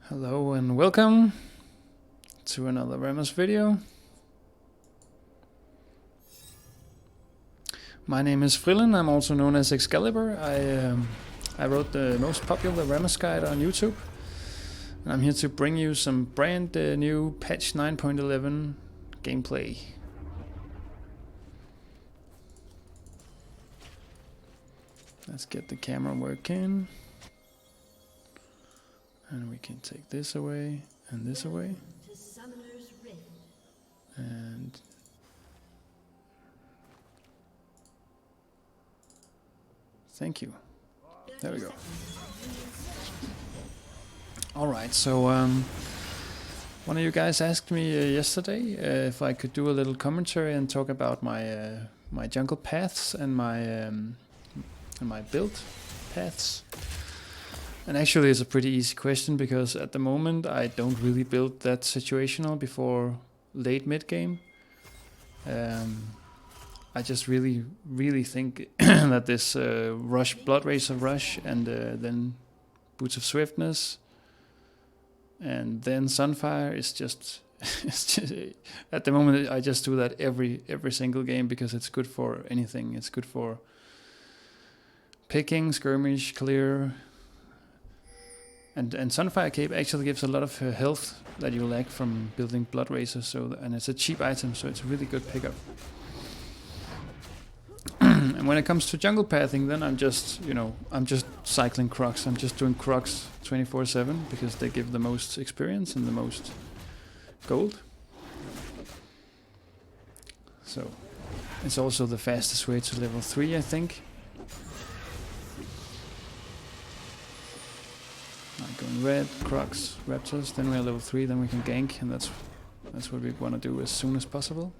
Hello and welcome to another rammus video. My name is Frillen, I'm also known as Excalibur. I wrote the most popular rammus guide on YouTube. And I'm here to bring you some brand new patch 9.11 gameplay. Let's get the camera working. And we can take this away and this away. And thank you. There we go. Alright, so one of you guys asked me yesterday if I could do a little commentary and talk about my my jungle paths and my build paths. And actually it's a pretty easy question because at the moment I don't really build that situational before late mid game. I just really think that this rush, Blood Racer rush, and then Boots of Swiftness, and then Sunfire is just, it's just at the moment I just do that every single game because it's good for anything. It's good for picking, skirmish, clear. And Sunfire Cape actually gives a lot of health that you lack from building Blood Racer, and it's a cheap item, so it's a really good pickup. And when it comes to jungle pathing, then I'm just cycling Crocs. I'm just doing Crocs 24/7 because they give the most experience and the most gold. So it's also the fastest way to level 3, I think. Going red, Crocs, Raptors, then we are level 3, then we can gank, and that's what we want to do as soon as possible.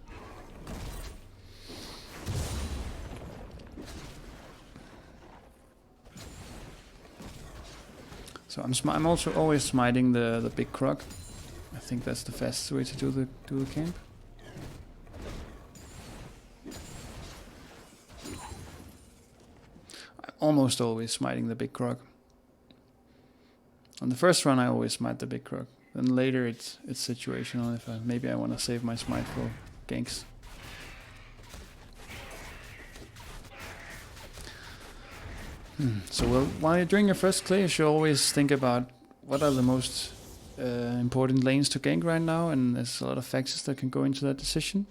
So I'm also always smiting the big Croc. I think that's the fastest way to do the camp. I'm almost always smiting the big Croc. On the first run I always smite the big Croc. Then later it's situational if maybe I want to save my smite for ganks. So while you're doing your first clear, you should always think about what are the most important lanes to gank right now, and there's a lot of factors that can go into that decision.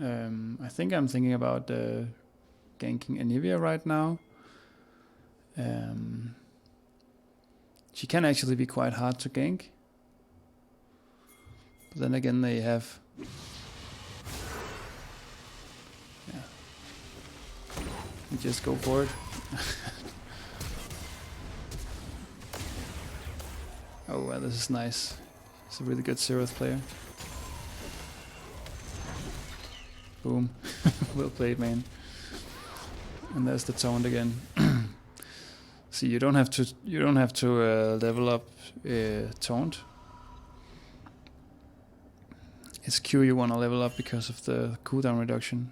I think I'm thinking about ganking Anivia right now. She can actually be quite hard to gank. But then again they have... Yeah. You just go for it. Oh well, this is nice. He's a really good Zeroth player. Boom. Well played, man. And there's the taunt again. See, you don't have to level up taunt. It's Q you want to level up because of the cooldown reduction.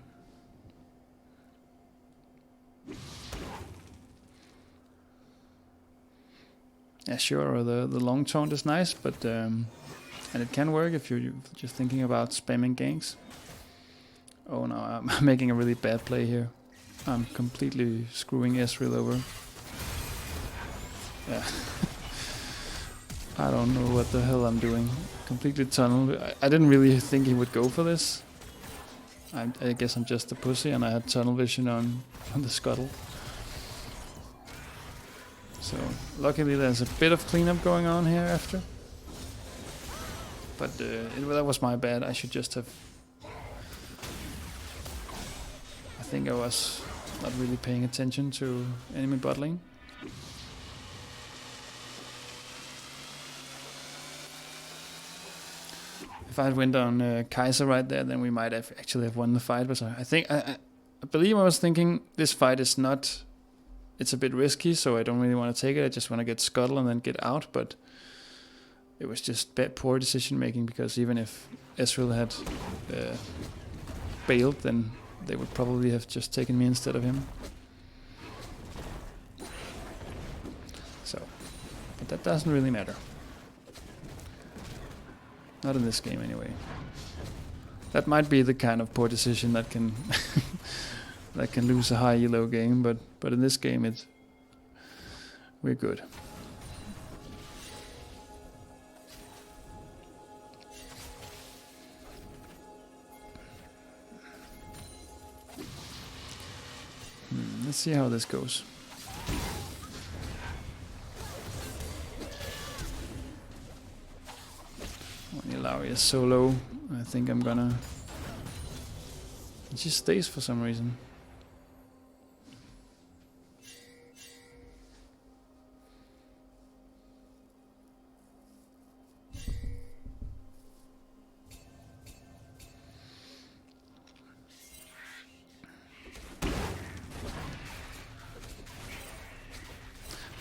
Yeah, sure. The long taunt is nice, but and it can work if you're just thinking about spamming ganks. Oh no, I'm making a really bad play here. I'm completely screwing Ezreal over. Yeah. I don't know what the hell I'm doing. Completely tunneled. I didn't really think he would go for this. I guess I'm just a pussy and I had tunnel vision on the scuttle. So luckily there's a bit of cleanup going on here after. But that was my bad. I should just have... I think I was not really paying attention to enemy bot lane. If I had went on Kaiser right there, then we might have actually have won the fight. But I believe I was thinking this fight is not... It's a bit risky, so I don't really want to take it. I just want to get scuttle and then get out. But it was just poor decision making because even if Ezreal had bailed, then they would probably have just taken me instead of him. So, but that doesn't really matter. Not in this game anyway. That might be the kind of poor decision that can that can lose a high elo game, but in this game we're good. Let's see how this goes. When Ilaria is so low, I think I'm gonna... It just stays for some reason.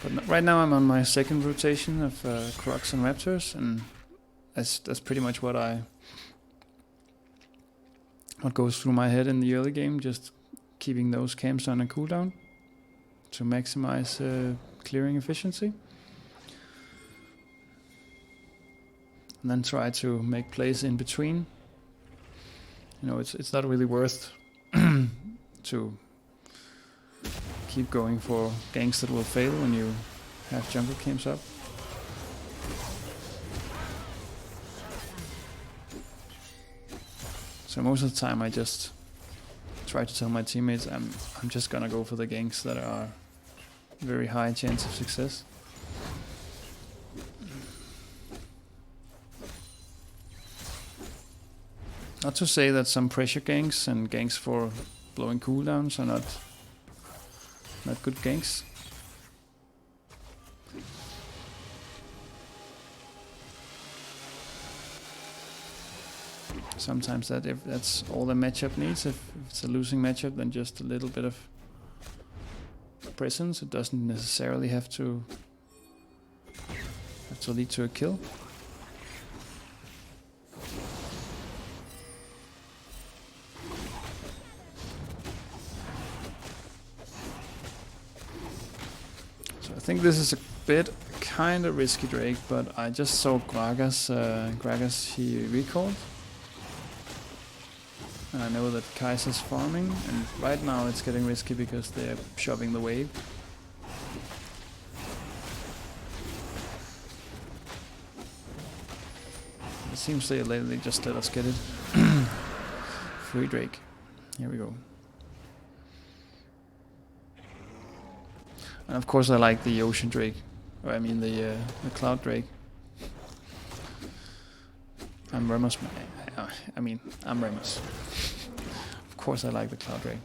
But right now I'm on my second rotation of Crocs and Raptors, and that's pretty much what goes through my head in the early game, just keeping those camps on a cooldown to maximize clearing efficiency. And then try to make plays in between. You know, it's not really worth to keep going for ganks that will fail when you have jungle camps up. So most of the time I just try to tell my teammates I'm just gonna go for the ganks that are very high chance of success. Not to say that some pressure ganks and ganks for blowing cooldowns are not good ganks. Sometimes that's all the matchup needs. If it's a losing matchup, then just a little bit of presence. It doesn't necessarily have to lead to a kill. So I think this is a bit kind of risky Drake, but I just saw Gragas he recalled. And I know that Kaiser's farming, and right now it's getting risky because they're shoving the wave. It seems they just let us get it. Free Drake. Here we go. And of course I like the Ocean Drake. Or I mean the Cloud Drake. I'm rammus. I'm rammus. Of course I like the Cloud Drake.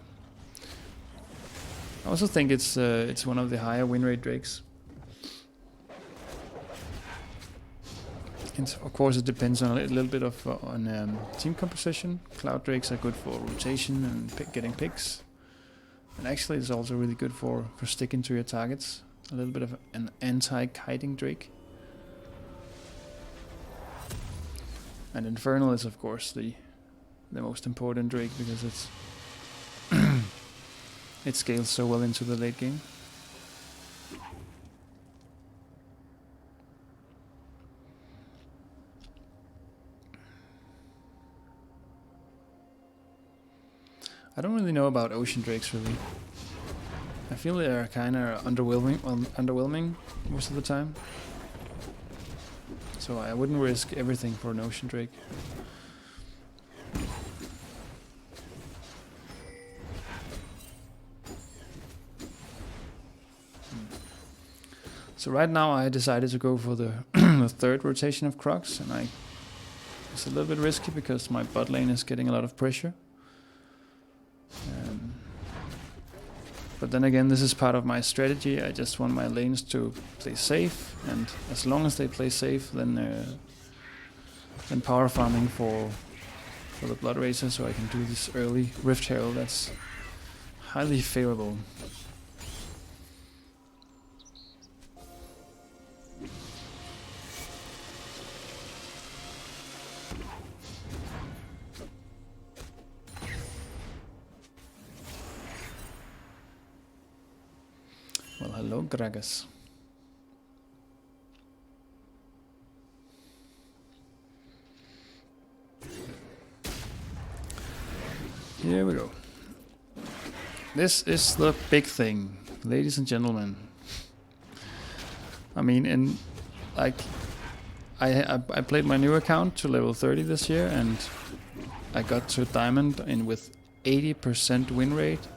I also think it's one of the higher win rate Drakes. And of course it depends on a little bit of on team composition. Cloud Drakes are good for rotation and getting picks. And actually it's also really good for sticking to your targets. A little bit of an anti-kiting Drake. And Infernal is of course the most important Drake because it's it scales so well into the late game. I don't really know about Ocean Drakes really. I feel they are kind of underwhelming most of the time. So I wouldn't risk everything for an Ocean Drake. So right now I decided to go for the the third rotation of Crocs, and it's a little bit risky because my bot lane is getting a lot of pressure. But then again, this is part of my strategy. I just want my lanes to play safe, and as long as they play safe, then power farming for the Blood Racer, so I can do this early Rift Herald. That's highly favorable. Well, hello, Gragas. Here we go. This is the big thing, ladies and gentlemen. I mean, in like, I played my new account to level 30 this year, and I got to diamond in with 80% win rate,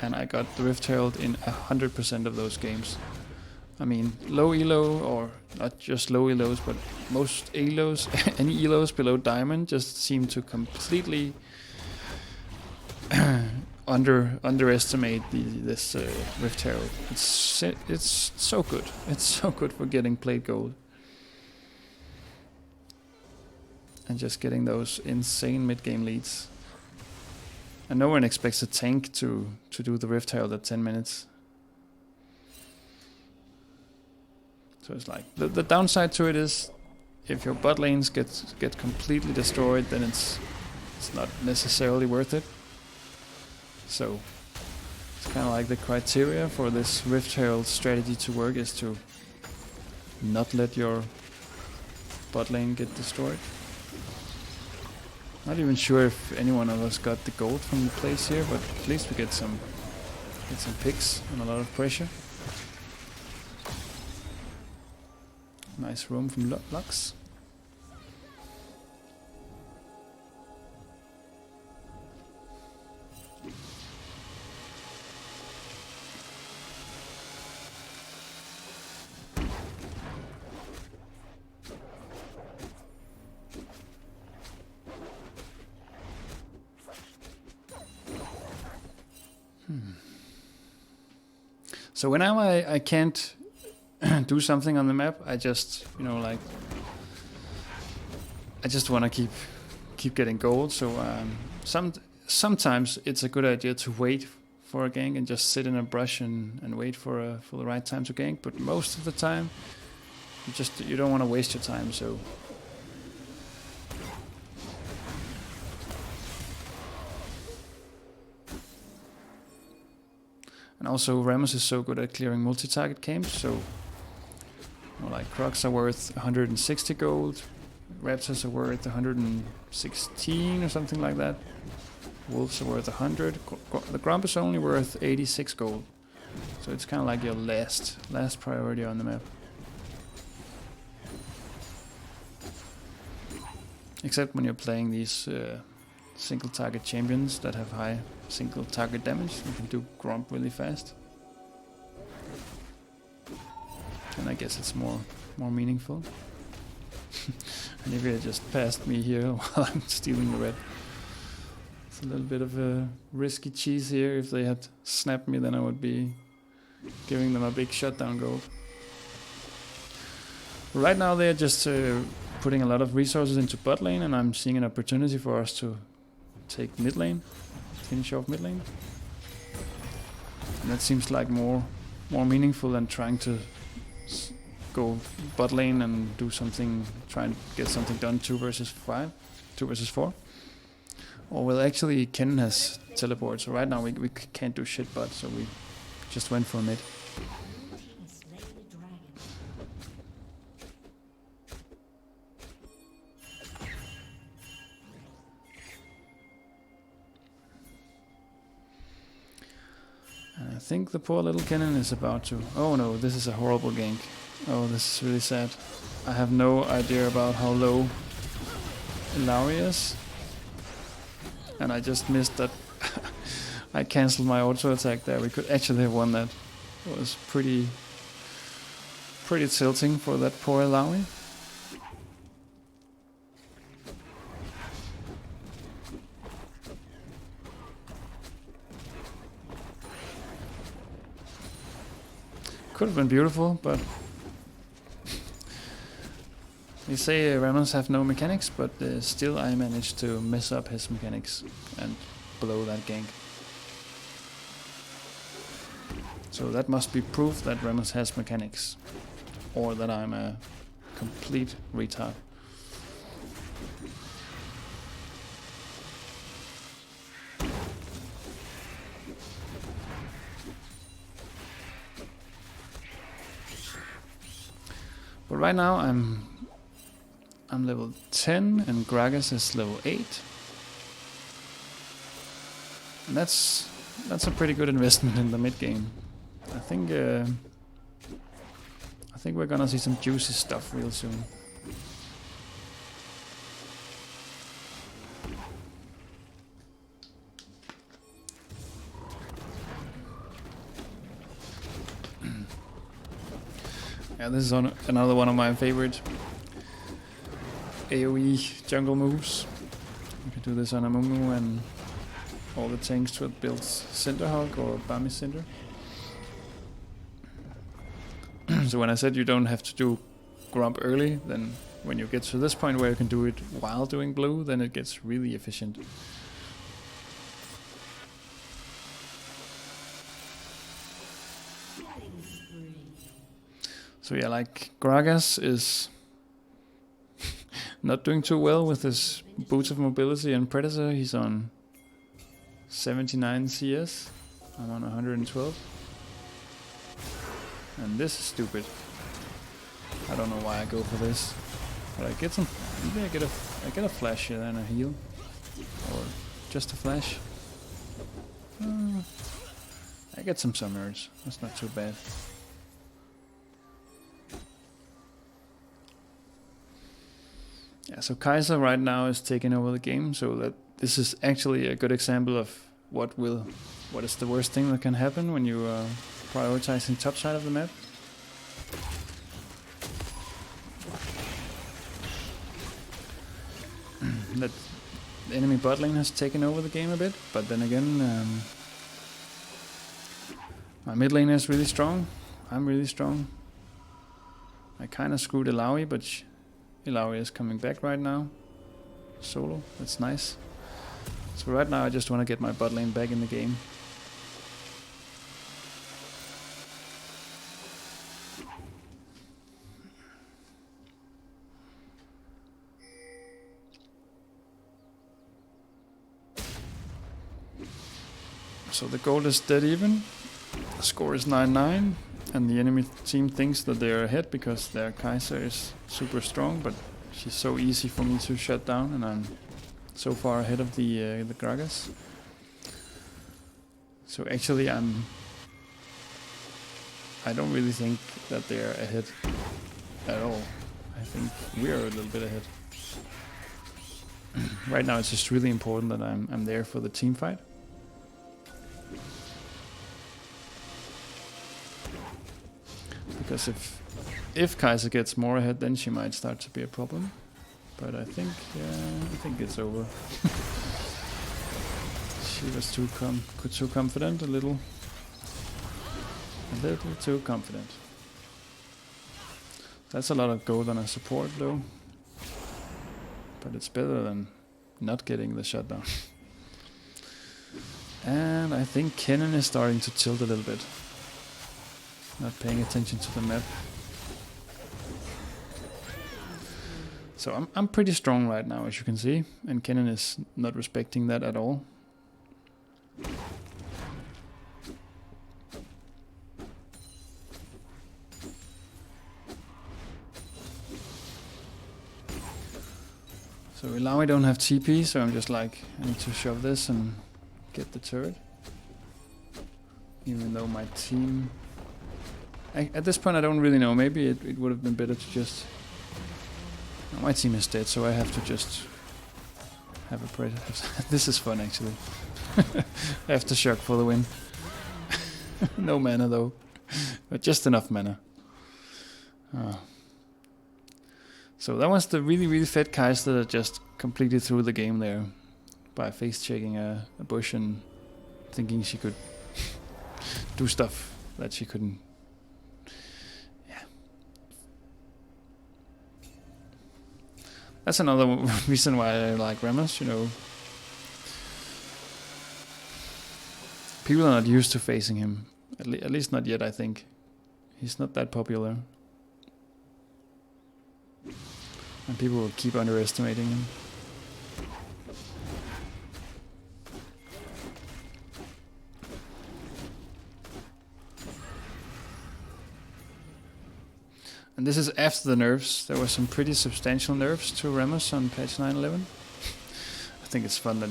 and I got the Rift Herald in 100% of those games. I mean, low elo, or not just low elos, but most elos, any elos below diamond just seem to completely underestimate this Rift Herald. It's so good. It's so good for getting plate gold. And just getting those insane mid-game leads. And no one expects a tank to do the Rift Herald at 10 minutes. So it's like, the downside to it is, if your bot lanes get completely destroyed, then it's not necessarily worth it. So it's kind of like the criteria for this Rift Herald strategy to work is to not let your bot lane get destroyed. Not even sure if any one of us got the gold from the place here, but at least we get some picks and a lot of pressure. Nice roam from Lux. So whenever I can't do something on the map, I just, like, I just want to keep getting gold. So sometimes it's a good idea to wait for a gank and just sit in a brush and wait for the right time to gank. But most of the time, you don't want to waste your time. So and also Rammus is so good at clearing multi-target camps. So like Crocs are worth 160 gold, Raptors are worth 116 or something like that. Wolves are worth 100. The Grump is only worth 86 gold. So it's kind of like your last priority on the map. Except when you're playing these single target champions that have high single target damage, you can do Grump really fast. And I guess it's more meaningful. And if you just passed me here while I'm stealing the red. It's a little bit of a risky cheese here. If they had snapped me, then I would be giving them a big shutdown gold. Right now they're just putting a lot of resources into bot lane, and I'm seeing an opportunity for us to take mid lane, finish off mid lane. And that seems like more meaningful than trying to go bot lane and do something, try and get something done 2 versus 4. Or well, actually Ken has teleport, so right now we can't do shit bot, so we just went for mid. And I think the poor little cannon is about to... Oh no, this is a horrible gank. Oh, this is really sad. I have no idea about how low Ilaoi is. And I just missed that. I cancelled my auto attack there. We could actually have won that. It was pretty tilting for that poor Ilaoi. Could have been beautiful, but they say rammus have no mechanics, but still I managed to mess up his mechanics and blow that gank. So that must be proof that rammus has mechanics, or that I'm a complete retard. But right now I'm level 10 and Gragas is level 8. And that's a pretty good investment in the mid game. I think we're gonna see some juicy stuff real soon. Yeah, this is another one of my favorite AoE jungle moves. You can do this on a Mumu and all the tanks with builds Cinderhawk or Bami Cinder. So when I said you don't have to do Grump early, then when you get to this point where you can do it while doing blue, then it gets really efficient. So yeah, like Gragas is not doing too well with his Boots of Mobility and Predator. He's on 79 CS. I'm on 112. And this is stupid. I don't know why I go for this. But I get some, maybe I get a flash here and a heal. Or just a flash. I get some summers. That's not too bad. Yeah, so Kaiser right now is taking over the game, so that this is actually a good example of what is the worst thing that can happen when you are prioritizing top side of the map. That the enemy bot lane has taken over the game a bit, but then again, my mid lane is really strong. I'm really strong. I kind of screwed Ilaoi, but Ilaoi is coming back right now. Solo, that's nice. So right now I just want to get my bot lane back in the game. So the goal is dead even. The score is 9-9. And the enemy team thinks that they're ahead because their Kaiser is super strong, but she's so easy for me to shut down, and I'm so far ahead of the Gragas. So actually I don't really think that they're ahead at all. I think we're a little bit ahead. Right now it's just really important that I'm there for the team fight. Because if Kaiser gets more ahead, then she might start to be a problem. But I think it's over. She was too confident, a little too confident. That's a lot of gold on a support though. But it's better than not getting the shutdown. And I think Kennen is starting to tilt a little bit. Not paying attention to the map. So I'm pretty strong right now, as you can see, and Kennen is not respecting that at all. So Ilaoi don't have TP, so I'm just like, I need to shove this and get the turret. Even though my team... At this point I don't really know, maybe it would have been better to just... My team is dead, so I have to just have a Predator. This is fun actually. Aftershock for the win. No mana though, but just enough mana. Oh. So that was the really fed Kaiser that just completely threw the game there by face checking a bush and thinking she could do stuff that she couldn't. That's another reason why I like Rammus, you know. People are not used to facing him. At least not yet, I think. He's not that popular. And people will keep underestimating him. And this is after the nerfs. There were some pretty substantial nerfs to Rammus on patch 9.11. I think it's fun that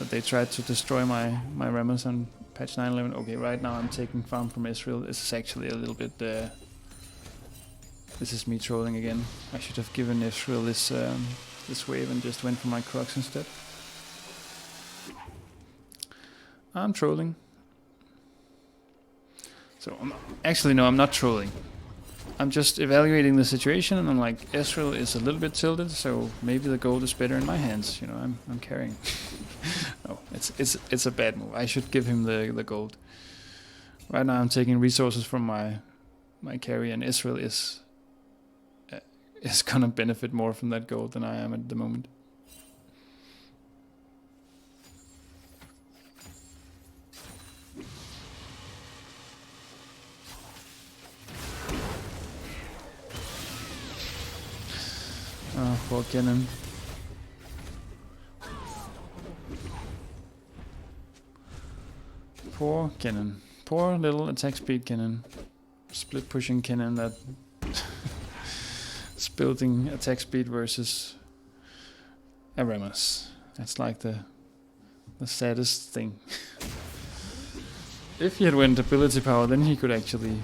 that they tried to destroy my rammus on patch 9.11. Okay, right now I'm taking farm from Israel. This is actually a little bit... this is me trolling again. I should have given Israel this this wave and just went for my crocs instead. I'm trolling. So, actually no, I'm not trolling. I'm just evaluating the situation, and I'm like, Israel is a little bit tilted, so maybe the gold is better in my hands. You know, I'm carrying. No, it's a bad move. I should give him the gold. Right now, I'm taking resources from my carry, and Israel is gonna benefit more from that gold than I am at the moment. Oh, poor Kennen. Poor Kennen. Poor little attack speed Kennen. Split pushing Kennen that is building attack speed versus a rammus. That's like the saddest thing. If he had went ability power, then he could actually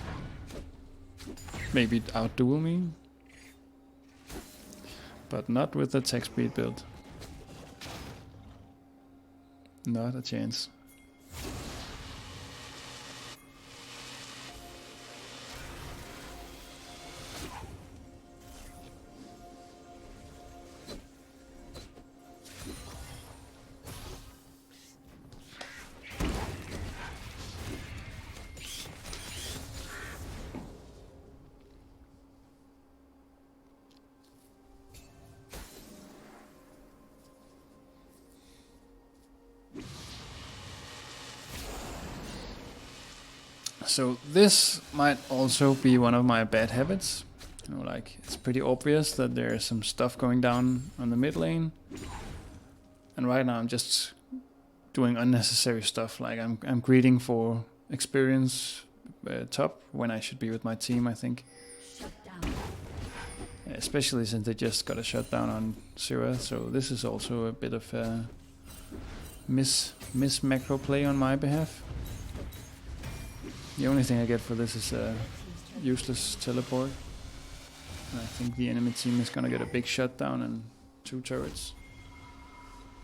maybe outduel me. But not with the attack speed build. Not a chance. So this might also be one of my bad habits. You know, like, it's pretty obvious that there's some stuff going down on the mid lane, and right now I'm just doing unnecessary stuff. Like I'm greeting for experience top when I should be with my team, I think. Especially since they just got a shutdown on Zira, so this is also a bit of a miss macro play on my behalf. The only thing I get for this is a useless teleport. And I think the enemy team is gonna get a big shutdown and 2 turrets.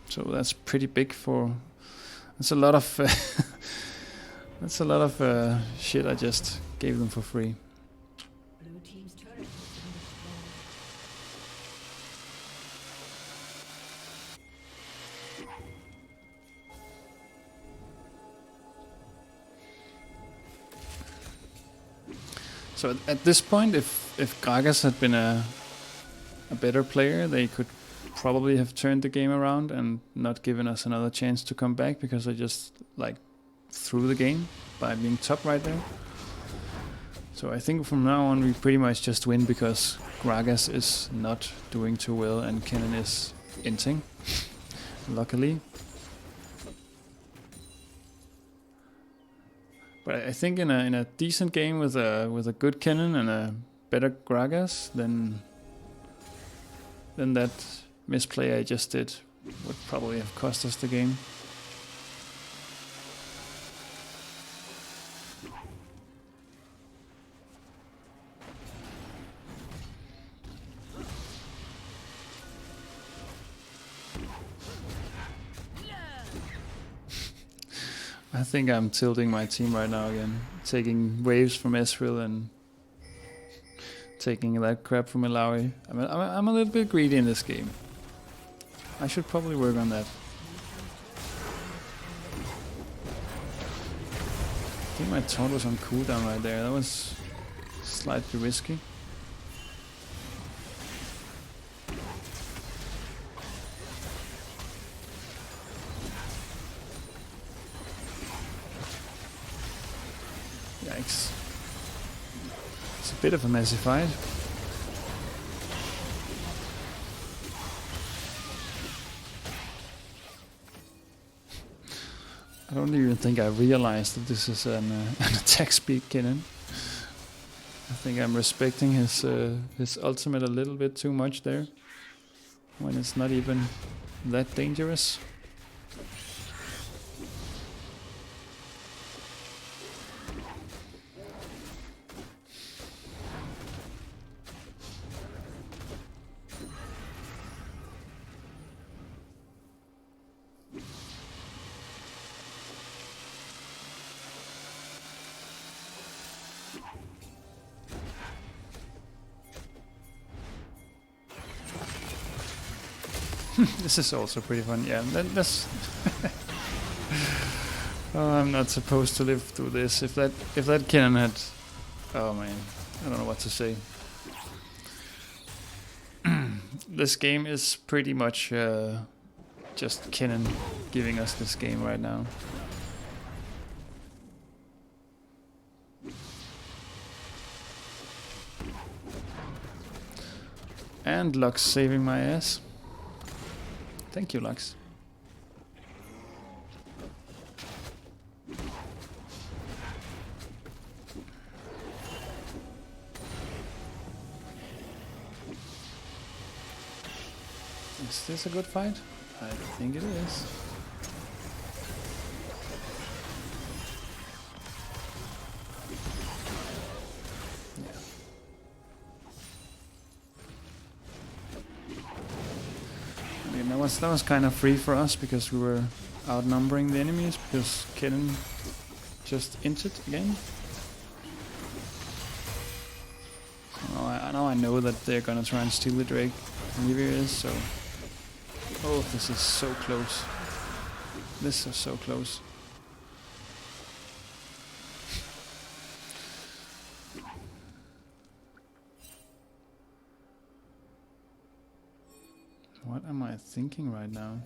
So that's pretty big for... That's a lot of... that's a lot of shit I just gave them for free. Blue team's turret has been So at this point, if Gragas had been a better player, they could probably have turned the game around and not given us another chance to come back, because they just like threw the game by being top right there. So I think from now on we pretty much just win because Gragas is not doing too well and Kennen is inting, luckily. But I think in a decent game with a good Kennen and a better Gragas, then that misplay I just did would probably have cost us the game. I think I'm tilting my team right now again, taking waves from Ezreal and taking that crap from Ilaoi. I'm a little bit greedy in this game. I should probably work on that. I think my taunt was on cooldown right there. That was slightly risky. Yikes. It's a bit of a messy fight. I don't even think I realized that this is an attack speed Kennen. I think I'm respecting his ultimate a little bit too much there, when it's not even that dangerous. This is also pretty fun. Yeah, that's. Oh, I'm not supposed to live through this. If that cannon had, oh man, I don't know what to say. This game is pretty much just Kennen giving us this game right now. And Lux saving my ass. Thank you, Lux. Is this a good fight? I think it is. Yeah. I mean, that was kind of free for us because we were outnumbering the enemies because Kennen just inted again. So now I know that they're gonna try and steal the Drake from Yvier, so. Oh, this is so close. This is so close. What am I thinking right now?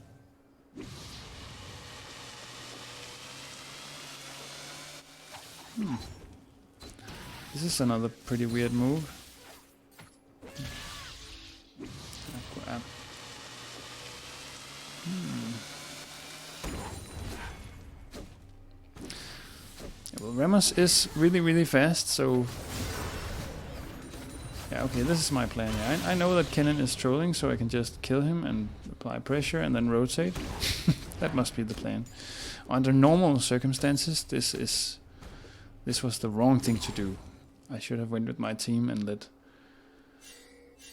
This is another pretty weird move. Grab. Yeah, well, rammus is really fast, so yeah, okay, this is my plan. Yeah, I know that Kennen is trolling, so I can just kill him and apply pressure and then rotate. That must be the plan. Under normal circumstances, this was the wrong thing to do. I should have went with my team and let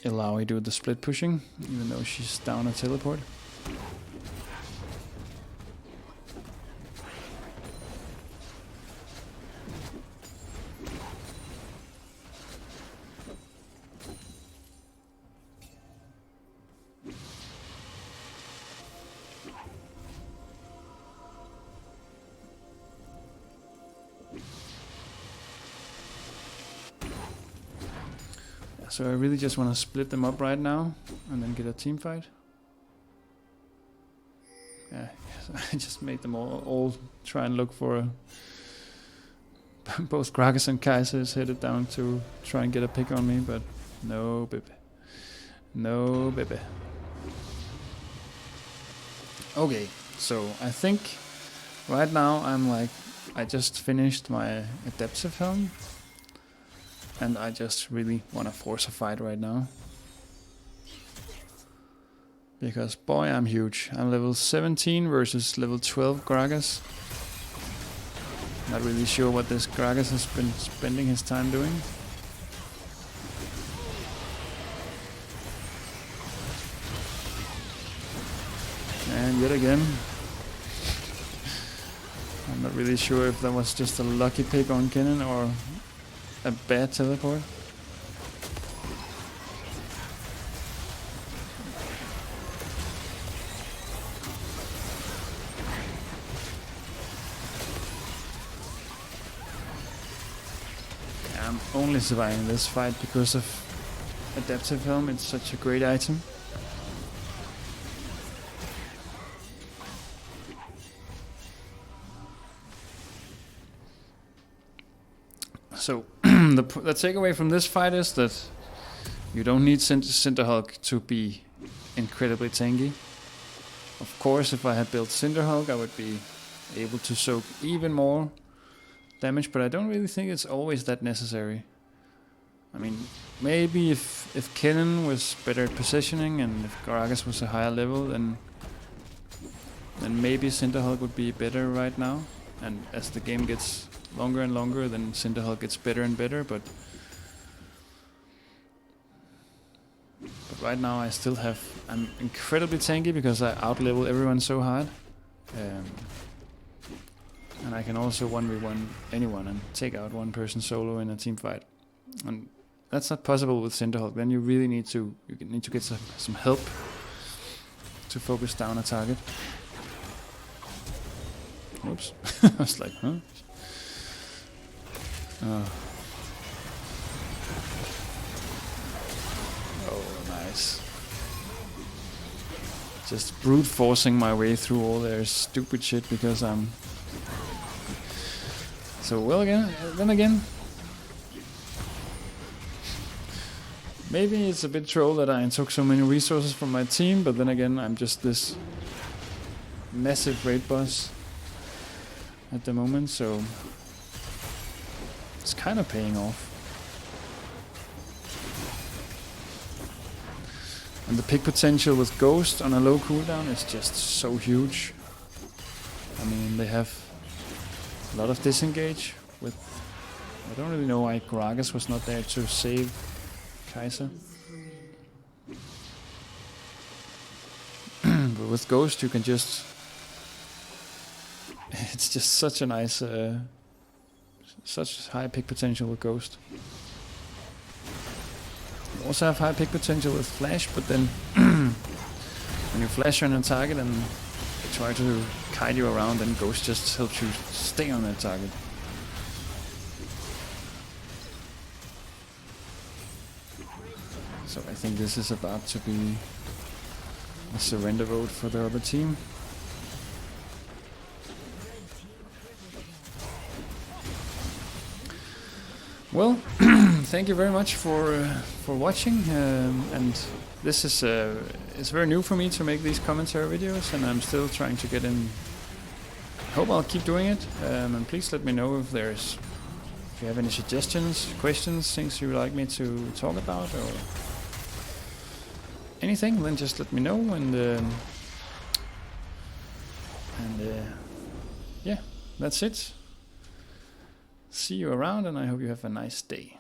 Ilaoi do the split pushing, even though she's down a teleport. So I really just want to split them up right now and then get a team fight. Yeah, I just made them all try and look for both Gragas and Kaiser is headed down to try and get a pick on me, but no baby. No baby. Okay, so I think right now I'm like, I just finished my adaptive helm. And I just really want to force a fight right now. Because boy, I'm huge. I'm level 17 versus level 12 Gragas. Not really sure what this Gragas has been spending his time doing. And yet again. I'm not really sure if that was just a lucky pick on Kennen or a bad teleport. I'm only surviving this fight because of adaptive helm. It's such a great item. So the takeaway from this fight is that you don't need Cinderhulk to be incredibly tanky. Of course, if I had built Cinderhulk, I would be able to soak even more damage, but I don't really think it's always that necessary. I mean, maybe if Kennen was better at positioning and if Gragas was a higher level, then maybe Cinderhulk would be better right now. And as the game gets longer and longer, then Cinderhulk gets better and better, but right now I'm incredibly tanky because I outlevel everyone so hard. And I can also 1v1 anyone and take out one person solo in a team fight. And that's not possible with Cinderhulk. Then you really need to get some help to focus down a target. Oops. I was like, huh? Oh, nice. Just brute forcing my way through all their stupid shit because I'm so well again. Then again, maybe it's a bit troll that I took so many resources from my team, but then again, I'm just this massive raid boss at the moment, so it's kind of paying off. And the pick potential with Ghost on a low cooldown is just so huge. I mean, they have a lot of disengage with... I don't really know why Gragas was not there to save Kaiser. But with Ghost you can just... It's just such a nice... such high pick potential with Ghost. You also have high pick potential with Flash, but then when you flash on a target and they try to kite you around, then Ghost just helps you stay on that target. So I think this is about to be a surrender vote for the other team. Well, thank you very much for watching, and this is it's very new for me to make these commentary videos, and I'm still trying to get in. Hope I'll keep doing it, and please let me know if you have any suggestions, questions, things you would like me to talk about, or anything. Then just let me know, and yeah, that's it. See you around, and I hope you have a nice day.